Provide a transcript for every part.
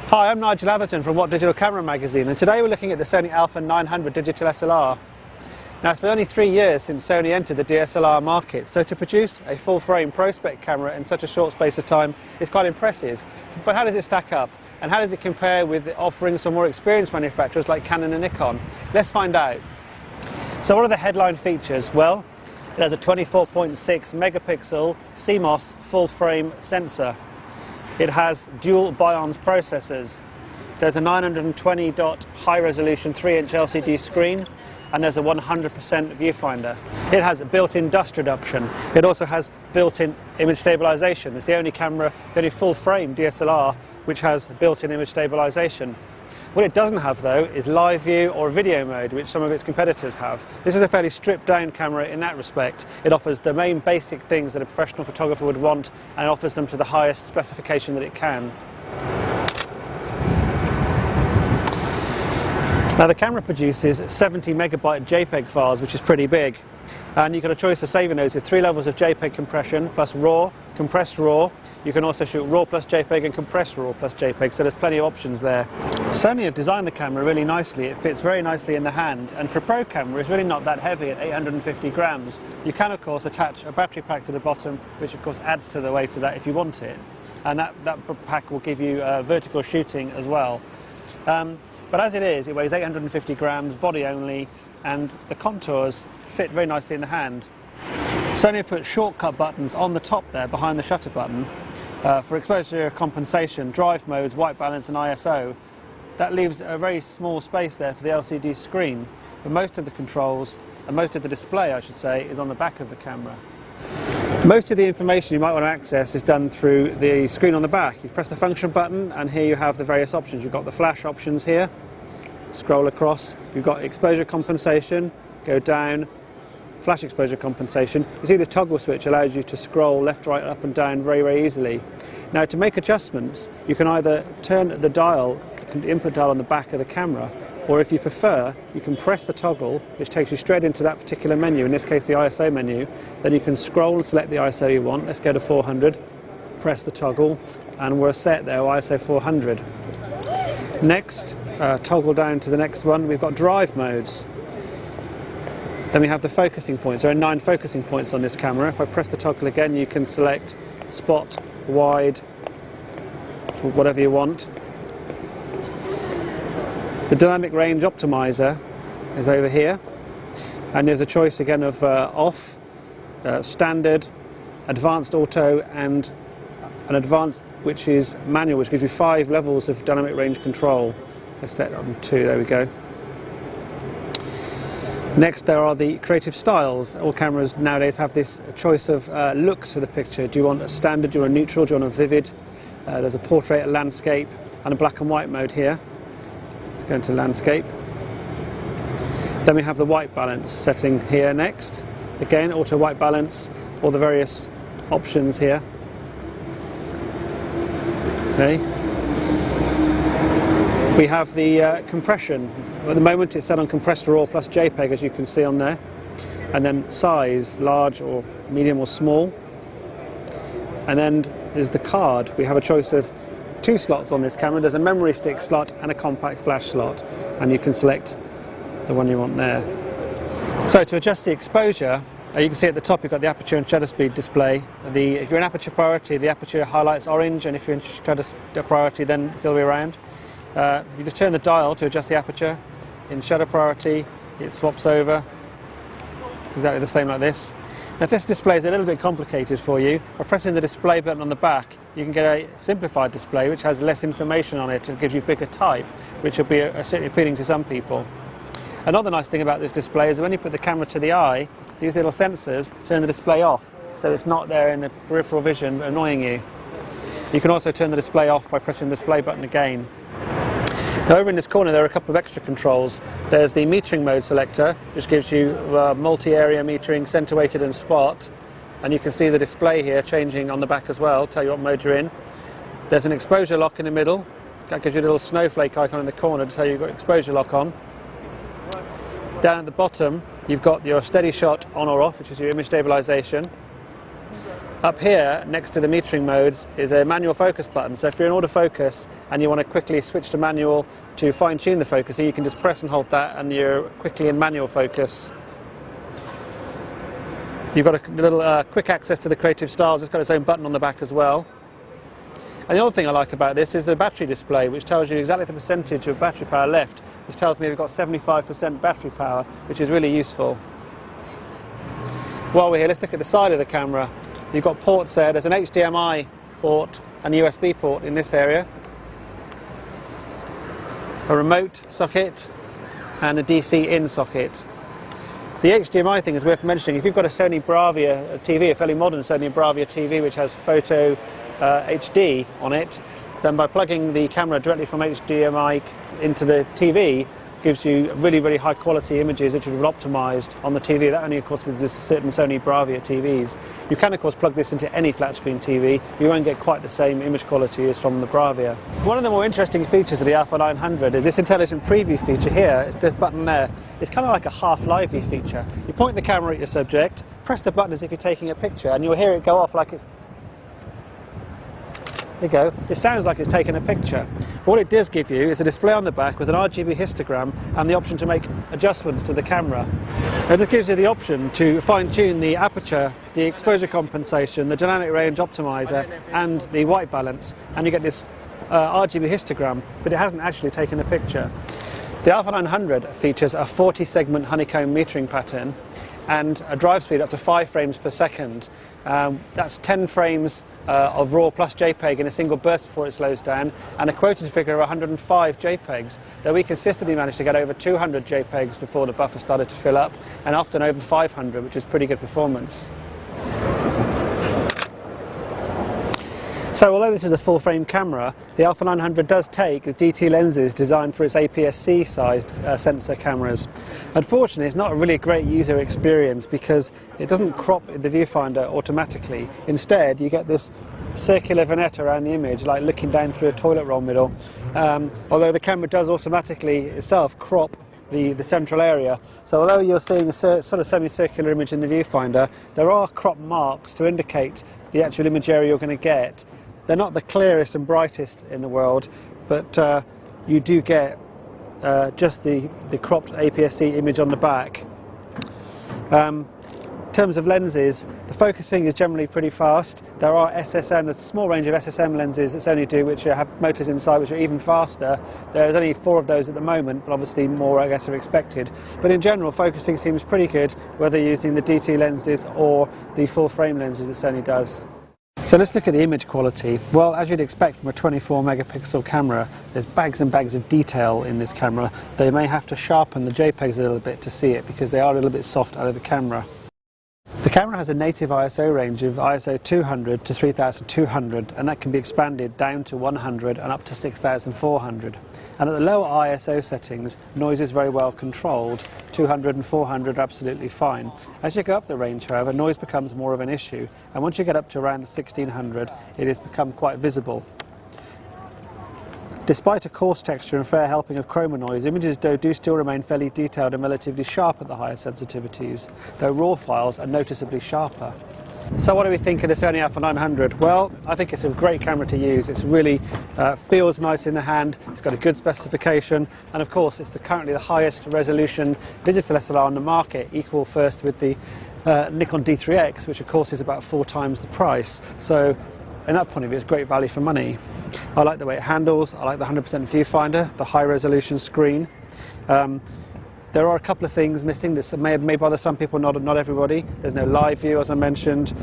Hi, I'm Nigel Atherton from What Digital Camera magazine, and today we're looking at the Sony Alpha 900 digital SLR. Now, it's been only 3 years since Sony entered the DSLR market, so to produce a full-frame pro-spec camera in such a short space of time is quite impressive. But how does it stack up? And how does it compare with the offerings from more experienced manufacturers like Canon and Nikon? Let's find out. So what are the headline features? Well, it has a 24.6 megapixel CMOS full-frame sensor. It has dual Bions processors. There's a 920-dot high-resolution 3-inch LCD screen, and there's a 100% viewfinder. It has built-in dust reduction. It also has built-in image stabilization. It's the only camera, the only full-frame DSLR which has built-in image stabilization. What it doesn't have, though, is live view or video mode, which some of its competitors have. This is a fairly stripped-down camera in that respect. It offers the main basic things that a professional photographer would want, and offers them to the highest specification that it can. Now, the camera produces 70 megabyte JPEG files, which is pretty big. And you've got a choice of saving those with 3 levels of JPEG compression, plus RAW, compressed RAW. You can also shoot RAW plus JPEG and compressed RAW plus JPEG, so there's plenty of options there. Sony have designed the camera really nicely. It fits very nicely in the hand, and for a pro camera it's really not that heavy at 850 grams. You can of course attach a battery pack to the bottom, which of course adds to the weight of that if you want it. And that pack will give you vertical shooting as well. But as it is, it weighs 850 grams, body only, and the contours fit very nicely in the hand. Sony have put shortcut buttons on the top there, behind the shutter button, for exposure compensation, drive modes, white balance and ISO. That leaves a very small space there for the LCD screen, but most of the controls, and most of the display I should say, is on the back of the camera. Most of the information you might want to access is done through the screen on the back. You press the function button and here you have the various options. You've got the flash options here, scroll across, you've got exposure compensation, go down, flash exposure compensation. You see this toggle switch allows you to scroll left, right, up and down very, very easily. Now, to make adjustments, you can either turn the dial, the input dial on the back of the camera, or if you prefer, you can press the toggle, which takes you straight into that particular menu, in this case the ISO menu. Then you can scroll and select the ISO you want. Let's go to 400, press the toggle, and we're set there, ISO 400. Next, toggle down to the next one, we've got drive modes. Then we have the focusing points. There are 9 focusing points on this camera. If I press the toggle again, you can select spot, wide, whatever you want. The dynamic range optimizer is over here, and there's a choice again of off, standard, advanced auto, and an advanced which is manual, which gives you 5 levels of dynamic range control. Let's set it on 2, there we go. Next, there are the creative styles. All cameras nowadays have this choice of looks for the picture. Do you want a standard, do you want a neutral, do you want a vivid? There's a portrait, a landscape, and a black and white mode here. Let's go into landscape. Then we have the white balance setting here next. Again, auto white balance, all the various options here. Okay. We have the compression. At the moment it's set on compressed RAW plus JPEG, as you can see on there. And then size, large or medium or small. And then there's the card. We have a choice of 2 slots on this camera. There's a memory stick slot and a compact flash slot. And you can select the one you want there. So to adjust the exposure, you can see at the top you've got the aperture and shutter speed display. If you're in aperture priority, the aperture highlights orange, and if you're in shutter priority, then it's the other way around. You just turn the dial to adjust the aperture. In shutter priority, it swaps over, exactly the same like this. Now, if this display is a little bit complicated for you, by pressing the display button on the back, you can get a simplified display which has less information on it and gives you bigger type, which will be certainly appealing to some people. Another nice thing about this display is when you put the camera to the eye, these little sensors turn the display off, so it's not there in the peripheral vision annoying you. You can also turn the display off by pressing the display button again. Now, over in this corner there are a couple of extra controls. There's the metering mode selector, which gives you multi-area metering, center weighted and spot, and you can see the display here changing on the back as well, tell you what mode you're in. There's an exposure lock in the middle. That gives you a little snowflake icon in the corner to tell you you've got exposure lock on. Down at the bottom you've got your steady shot on or off, which is your image stabilization. Up here, next to the metering modes, is a manual focus button. So if you're in autofocus and you want to quickly switch to manual to fine-tune the focus, you can just press and hold that and you're quickly in manual focus. You've got a little quick access to the creative styles. It's got its own button on the back as well. And the other thing I like about this is the battery display, which tells you exactly the percentage of battery power left, which tells me we've got 75% battery power, which is really useful. While we're here, let's look at the side of the camera. You've got ports there. There's an HDMI port and USB port in this area, a remote socket and a DC in socket. The HDMI thing is worth mentioning. If you've got a Sony Bravia TV, a fairly modern Sony Bravia TV which has photo HD on it, then by plugging the camera directly from HDMI into the TV gives you really, really high quality images which are optimised on the TV. That only of course with certain Sony Bravia TVs. You can of course plug this into any flat screen TV. You won't get quite the same image quality as from the Bravia. One of the more interesting features of the Alpha 900 is this intelligent preview feature here. It's this button there. It's kind of like a half lively feature. You point the camera at your subject, press the button as if you're taking a picture, and you'll hear it go off like it's... There you go. It sounds like it's taken a picture. What it does give you is a display on the back with an RGB histogram and the option to make adjustments to the camera. And it gives you the option to fine-tune the aperture, the exposure compensation, the dynamic range optimizer and the white balance, and you get this RGB histogram, but it hasn't actually taken a picture. The Alpha 900 features a 40-segment honeycomb metering pattern and a drive speed up to 5 frames per second. That's 10 frames of RAW plus JPEG in a single burst before it slows down, and a quoted figure of 105 JPEGs, though we consistently managed to get over 200 JPEGs before the buffer started to fill up, and often over 500, which is pretty good performance. So although this is a full-frame camera, the Alpha 900 does take the DT lenses designed for its APS-C sized sensor cameras. Unfortunately, it's not a really great user experience because it doesn't crop the viewfinder automatically. Instead, you get this circular vignette around the image, like looking down through a toilet roll middle, although the camera does automatically itself crop the central area. So although you're seeing a sort of semicircular image in the viewfinder, there are crop marks to indicate the actual image area you're going to get. They're not the clearest and brightest in the world, but you do get just the cropped APS-C image on the back. In terms of lenses, the focusing is generally pretty fast. There are SSM, there's a small range of SSM lenses that Sony do which have motors inside which are even faster. There's only 4 of those at the moment, but obviously more I guess are expected. But in general, focusing seems pretty good whether using the DT lenses or the full frame lenses that Sony does. So let's look at the image quality. Well, as you'd expect from a 24 megapixel camera, there's bags and bags of detail in this camera. They may have to sharpen the JPEGs a little bit to see it because they are a little bit soft out of the camera. The camera has a native ISO range of ISO 200 to 3200, and that can be expanded down to 100 and up to 6400. And at the lower ISO settings, noise is very well controlled. 200 and 400 are absolutely fine. As you go up the range, however, noise becomes more of an issue, and once you get up to around the 1600, it has become quite visible. Despite a coarse texture and fair helping of chroma noise, images do still remain fairly detailed and relatively sharp at the higher sensitivities, though RAW files are noticeably sharper. So what do we think of the Sony Alpha 900? Well, I think it's a great camera to use. It really feels nice in the hand, it's got a good specification, and of course it's currently the highest resolution digital SLR on the market, equal first with the Nikon D3X, which of course is about 4 times the price. So in that point of view, it's great value for money. I like the way it handles, I like the 100% viewfinder, the high resolution screen. There are a couple of things missing that may bother some people, not everybody. There's no live view, as I mentioned.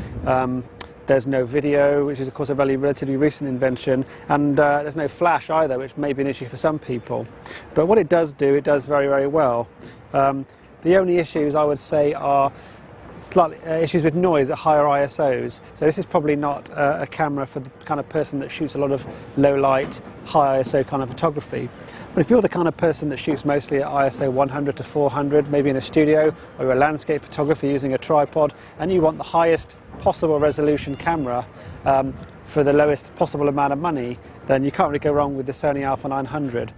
There's no video, which is of course a relatively recent invention, and there's no flash either, which may be an issue for some people. But what it does do, it does very, very well. The only issues I would say are slightly issues with noise at higher ISOs. So this is probably not a camera for the kind of person that shoots a lot of low light, high ISO kind of photography. But if you're the kind of person that shoots mostly at ISO 100 to 400, maybe in a studio, or you're a landscape photographer using a tripod, and you want the highest possible resolution camera for the lowest possible amount of money, then you can't really go wrong with the Sony Alpha 900.